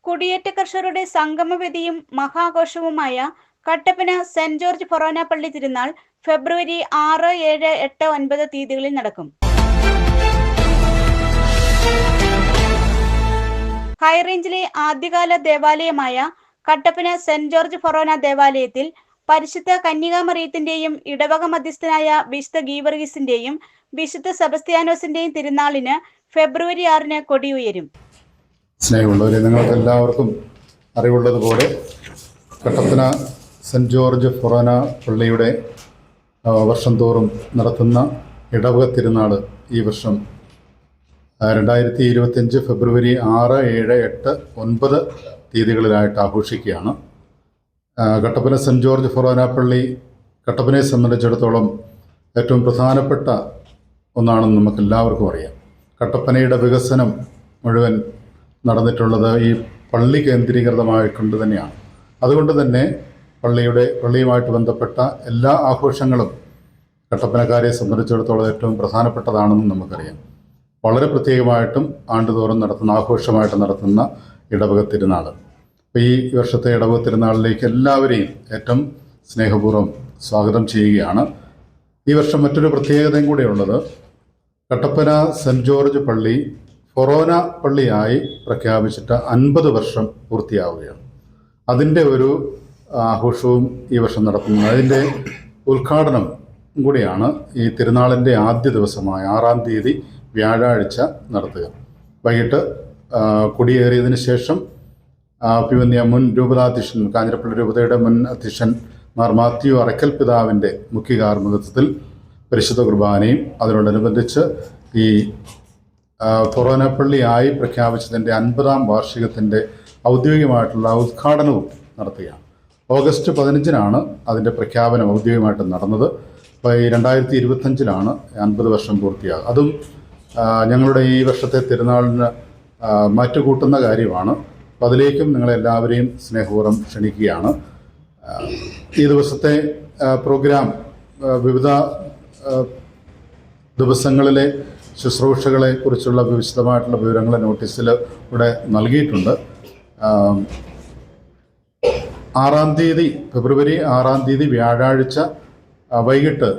കുടിയേറ്റ കർഷകരുടെ സംഗമവേദിയും മഹാഘോഷവുമായ Kattappana saint George ഫൊറോന പള്ളി തിരുനാൾ ഫെബ്രുവരി 6, 7, 8, 9 തീയതികളിൽ നടക്കും. ഹൈറേഞ്ചിലെ ആദ്യകാല ദേവാലയമായ കട്ടപ്പന സെന്റ് ജോർജ് ഫൊറോന ദേവാലയത്തിൽ പരിശുദ്ധ കന്യകാമറിയത്തിന്റെയും ഇടവക മധ്യസ്ഥനായ വിശുദ്ധ ഗീവർഗീസിന്റെയും വിശുദ്ധ സെബസ്ത്യാനോസിന്റെയും തിരുനാളിന് ഫെബ്രുവരി 6 കൊടിയുയരും. സ്നേഹമുള്ളവരെ, നിങ്ങൾക്ക് എല്ലാവർക്കും അറിവുള്ളതുപോലെ കട്ടപ്പന സെന്റ് ജോർജ് ഫൊറോന പള്ളിയുടെ വർഷം തോറും നടത്തുന്ന ഇടവക തിരുനാൾ ഈ വർഷം 2025 ഫെബ്രുവരി 6, 7, 8, 9 തീയതികളിലായിട്ട് ആഘോഷിക്കുകയാണ്. കട്ടപ്പന സെന്റ് ജോർജ് ഫൊറോന പള്ളി കട്ടപ്പനയെ സംബന്ധിച്ചിടത്തോളം ഏറ്റവും പ്രധാനപ്പെട്ട ഒന്നാണെന്ന് നമുക്കെല്ലാവർക്കും അറിയാം. കട്ടപ്പനയുടെ വികസനം മുഴുവൻ നടന്നിട്ടുള്ളത് ഈ പള്ളി കേന്ദ്രീകൃതമായിക്കൊണ്ട് തന്നെയാണ്. അതുകൊണ്ട് തന്നെ പള്ളിയുമായിട്ട് ബന്ധപ്പെട്ട എല്ലാ ആഘോഷങ്ങളും കട്ടപ്പനക്കാരെ സംബന്ധിച്ചിടത്തോളം ഏറ്റവും പ്രധാനപ്പെട്ടതാണെന്ന് നമുക്കറിയാം. വളരെ പ്രത്യേകമായിട്ടും ആണ്ടുതോറും ആഘോഷമായിട്ട് നടത്തുന്ന ഇടവക തിരുനാൾ. അപ്പോൾ ഈ വർഷത്തെ ഇടവക തിരുനാളിലേക്ക് എല്ലാവരെയും ഏറ്റവും സ്നേഹപൂർവ്വം സ്വാഗതം ചെയ്യുകയാണ്. ഈ വർഷം മറ്റൊരു പ്രത്യേകതയും കൂടെയുള്ളത്, കട്ടപ്പന സെന്റ് ജോർജ് പള്ളി ഫൊറോന പള്ളിയായി പ്രഖ്യാപിച്ചിട്ട് 50 വർഷം പൂർത്തിയാവുകയാണ്. അതിൻ്റെ ഒരു ആഘോഷവും ഈ വർഷം നടത്തുന്നത്. അതിൻ്റെ ഉദ്ഘാടനം കൂടിയാണ് ഈ തിരുനാളിൻ്റെ ആദ്യ ദിവസമായ 6-ാം തീയതി വ്യാഴാഴ്ച നടത്തുക. വൈകിട്ട് കൊടിയേറിയതിന് ശേഷം അഭിമന്യ മുൻ രൂപതാധ്യക്ഷൻ, കാഞ്ഞിരപ്പള്ളി രൂപതയുടെ മുൻ അധ്യക്ഷൻ മാർ മാത്യു അറക്കൽ പിതാവിൻ്റെ മുഖ്യ കാർമ്മികത്വത്തിൽ പരിശുദ്ധ കുർബാനയും അതിനോടനുബന്ധിച്ച് ഈ ഫൊറോന പള്ളിയായി പ്രഖ്യാപിച്ചതിൻ്റെ 50-ാം വാർഷികത്തിൻ്റെ ഔദ്യോഗികമായിട്ടുള്ള ഉദ്ഘാടനവും നടത്തുകയാണ്. ഓഗസ്റ്റ് 15-നാണ് അതിൻ്റെ പ്രഖ്യാപനം ഔദ്യോഗികമായിട്ട് നടന്നത്. അപ്പോൾ ഈ 2025-ലാണ് 50 വർഷം പൂർത്തിയാകുക. അതും ഞങ്ങളുടെ ഈ വർഷത്തെ തിരുനാളിന് മാറ്റുകൂട്ടുന്ന കാര്യമാണ്. അപ്പോൾ അതിലേക്കും നിങ്ങളെല്ലാവരെയും സ്നേഹപൂർവ്വം ക്ഷണിക്കുകയാണ്. ഈ ദിവസത്തെ പ്രോഗ്രാം വിവിധ ദിവസങ്ങളിലെ ശുശ്രൂഷകളെ കുറിച്ചുള്ള വിശദമായിട്ടുള്ള വിവരങ്ങൾ നോട്ടീസിൽ ഇവിടെ നൽകിയിട്ടുണ്ട്. 6-ാം തീയതി ഫെബ്രുവരി 6-ാം തീയതി വ്യാഴാഴ്ച വൈകിട്ട്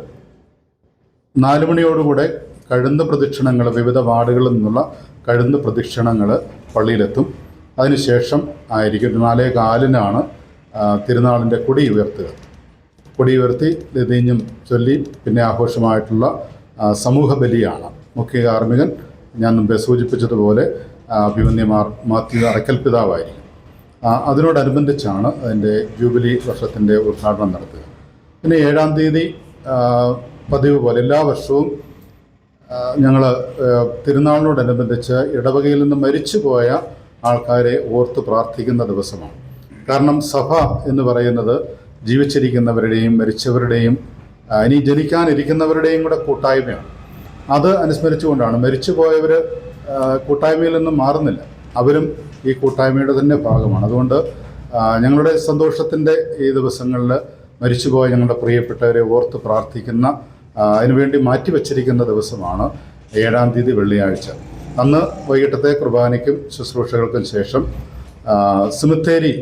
4 മണിയോടുകൂടെ കഴുന്ന് പ്രദക്ഷിണങ്ങൾ, വിവിധ വാർഡുകളിൽ നിന്നുള്ള കഴുന്ന് പ്രദക്ഷിണങ്ങൾ പള്ളിയിലെത്തും. അതിനുശേഷം ആയിരിക്കും 4:15-നാണ് തിരുനാളിൻ്റെ കൊടി ഉയർത്തി ലതീഞ്ഞും ചൊല്ലി പിന്നെ ആഘോഷമായിട്ടുള്ള സമൂഹ ബലിയാണ്. മുഖ്യ കാർമ്മികൻ ഞാൻ മുമ്പേ സൂചിപ്പിച്ചതുപോലെ അഭിമന്യ മാത്യു അറക്കൽ പിതാവായിരിക്കും. അതിനോടനുബന്ധിച്ചാണ് അതിൻ്റെ ജൂബിലി വർഷത്തിൻ്റെ ഉദ്ഘാടനം നടത്തുക. പിന്നെ 7-ാം തീയതി പതിവ് പോലെ എല്ലാ വർഷവും ഞങ്ങൾ തിരുനാളിനോടനുബന്ധിച്ച് ഇടവകയിൽ നിന്ന് മരിച്ചുപോയ ആൾക്കാരെ ഓർത്ത് പ്രാർത്ഥിക്കുന്ന ദിവസമാണ്. കാരണം സഭ എന്ന് പറയുന്നത് ജീവിച്ചിരിക്കുന്നവരുടെയും മരിച്ചവരുടെയും ഇനി ജനിക്കാനിരിക്കുന്നവരുടെയും കൂടെ കൂട്ടായ്മയാണ്. അത് അനുസ്മരിച്ചുകൊണ്ടാണ്. മരിച്ചുപോയവർ കൂട്ടായ്മയിൽ നിന്നും മാറുന്നില്ല, അവരും ഈ കൂട്ടായ്മയുടെ തന്നെ ഭാഗമാണ്. അതുകൊണ്ട് ഞങ്ങളുടെ സന്തോഷത്തിൻ്റെ ഈ ദിവസങ്ങളിൽ മരിച്ചുപോയ ഞങ്ങളുടെ പ്രിയപ്പെട്ടവരെ ഓർത്ത് പ്രാർത്ഥിക്കുന്ന, അതിനുവേണ്ടി മാറ്റിവെച്ചിരിക്കുന്ന ദിവസമാണ് 7-ാം തീയതി വെള്ളിയാഴ്ച. അന്ന് വൈകിട്ടത്തെ കുർബാനയ്ക്കും ശുശ്രൂഷകൾക്കും ശേഷം സെമിത്തേരി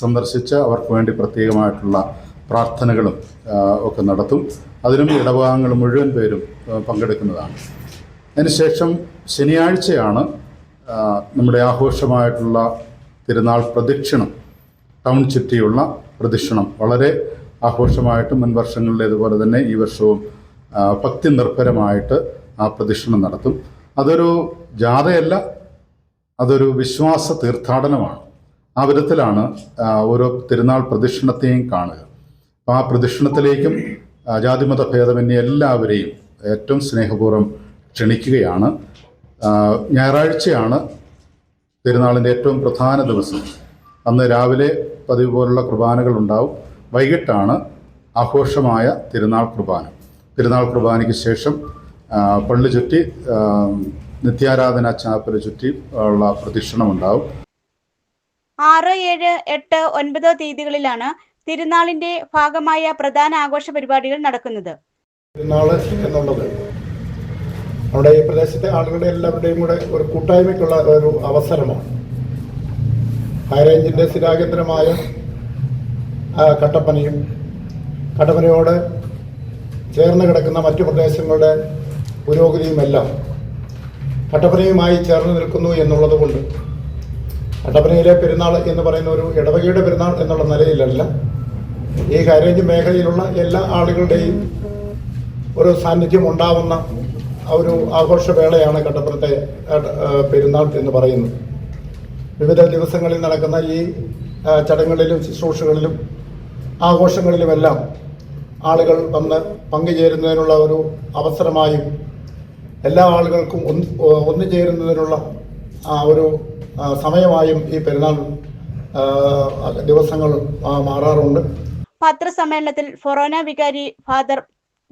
സന്ദർശിച്ച് അവർക്ക് വേണ്ടി പ്രത്യേകമായിട്ടുള്ള പ്രാർത്ഥനകളും ഒക്കെ നടത്തും. അതിനും ഇടവകങ്ങൾ മുഴുവൻ പേരും പങ്കെടുക്കുന്നതാണ്. അതിനുശേഷം ശനിയാഴ്ചയാണ് നമ്മുടെ ആഘോഷമായിട്ടുള്ള തിരുനാൾ പ്രദക്ഷിണം, ടൗൺ ചുറ്റിയുള്ള പ്രദക്ഷിണം. വളരെ ആഘോഷമായിട്ട് മുൻ വർഷങ്ങളിലേതുപോലെ തന്നെ ഈ വർഷവും ഭക്തി നിർഭരമായിട്ട് ആ പ്രദക്ഷിണം നടത്തും. അതൊരു ജാഥയല്ല, അതൊരു വിശ്വാസ തീർത്ഥാടനമാണ്. ആ വിധത്തിലാണ് ഓരോ തിരുനാൾ പ്രദക്ഷിണത്തെയും കാണുക. അപ്പോൾ ആ പ്രദക്ഷിണത്തിലേക്കും ജാതിമത ഭേദമന്യേ എല്ലാവരെയും ഏറ്റവും സ്നേഹപൂർവ്വം ക്ഷണിക്കുകയാണ്. ഞായറാഴ്ചയാണ് തിരുനാളിൻ്റെ ഏറ്റവും പ്രധാന ദിവസം. അന്ന് രാവിലെ പതിവ് പോലുള്ള കുർബാനകൾ ഉണ്ടാവും. വൈകിട്ടാണ് ആഘോഷമായ തിരുനാൾ കുർബാന. തിരുനാൾ കുർബാനയ്ക്ക് ശേഷം പള്ളി ചുറ്റി നിത്യാരാധന ചാപ്പൽ ചുറ്റി ഉള്ള പ്രദക്ഷിണം ഉണ്ടാവും. 6, 7, 8, 9 തീയതികളിലാണ് തിരുനാളിന്റെ ഭാഗമായ പ്രധാന ആഘോഷ പരിപാടികൾ നടക്കുന്നത്. തിരുനാള് എന്നുള്ളത് നമ്മുടെ ഈ പ്രദേശത്തെ ആളുകളുടെ എല്ലാവരുടെയും കൂടെ ഒരു കൂട്ടായ്മയ്ക്കുള്ള ഒരു അവസരമാണ്. ഹൈറേഞ്ചിൻ്റെ സ്ഥിരാകേന്ദ്രമായ കട്ടപ്പനയും കട്ടപ്പനയോട് ചേർന്ന് കിടക്കുന്ന മറ്റു പ്രദേശങ്ങളുടെ പുരോഗതിയുമെല്ലാം കട്ടപ്പനയുമായി ചേർന്ന് നിൽക്കുന്നു എന്നുള്ളത് കൊണ്ട് കട്ടപ്പനയിലെ പെരുന്നാൾ എന്ന് പറയുന്ന ഒരു ഇടവകയുടെ പെരുന്നാൾ എന്നുള്ള നിലയിലല്ല, ഈ ഹൈറേഞ്ച് മേഖലയിലുള്ള എല്ലാ ആളുകളുടെയും ഒരു സാന്നിധ്യം ഉണ്ടാവുന്ന ഒരു ആഘോഷവേളയാണ് കട്ടപ്പനത്തെ പെരുന്നാൾ എന്ന് പറയുന്നത്. വിവിധ ദിവസങ്ങളിൽ നടക്കുന്ന ഈ ചടങ്ങുകളിലും ശുശ്രൂഷകളിലും ആഘോഷങ്ങളിലുമെല്ലാം ആളുകൾ വന്ന് പങ്കുചേരുന്നതിനുള്ള ഒരു അവസരമായും എല്ലാ ആളുകൾക്കും ഒന്നുചേരുന്നതിനുള്ള ഒരു സമയമായും ഈ പെരുന്നാൾ ദിവസങ്ങൾ മാറാറുണ്ട്. പത്രസമ്മേളനത്തിൽ ഫൊറോന വികാരി ഫാദർ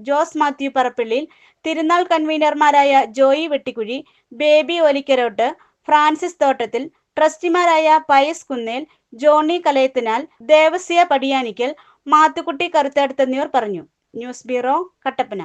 ജോസ് മാത്യു പറപ്പള്ളിയിൽ, തിരുനാൾ കൺവീനർമാരായ ജോയി വെട്ടിക്കുഴി, ബേബി ഒലിക്കരോട്ട്, ഫ്രാൻസിസ് തോട്ടത്തിൽ, ട്രസ്റ്റിമാരായ പയസ് കുന്നേൽ, ജോണി കലയത്തിനാൽ, ദേവസ്യ പടിയാനിക്കൽ, മാത്തുക്കുട്ടി കറുത്തടുത്ത് എന്നിവർ പറഞ്ഞു. News bureau, Kattappana.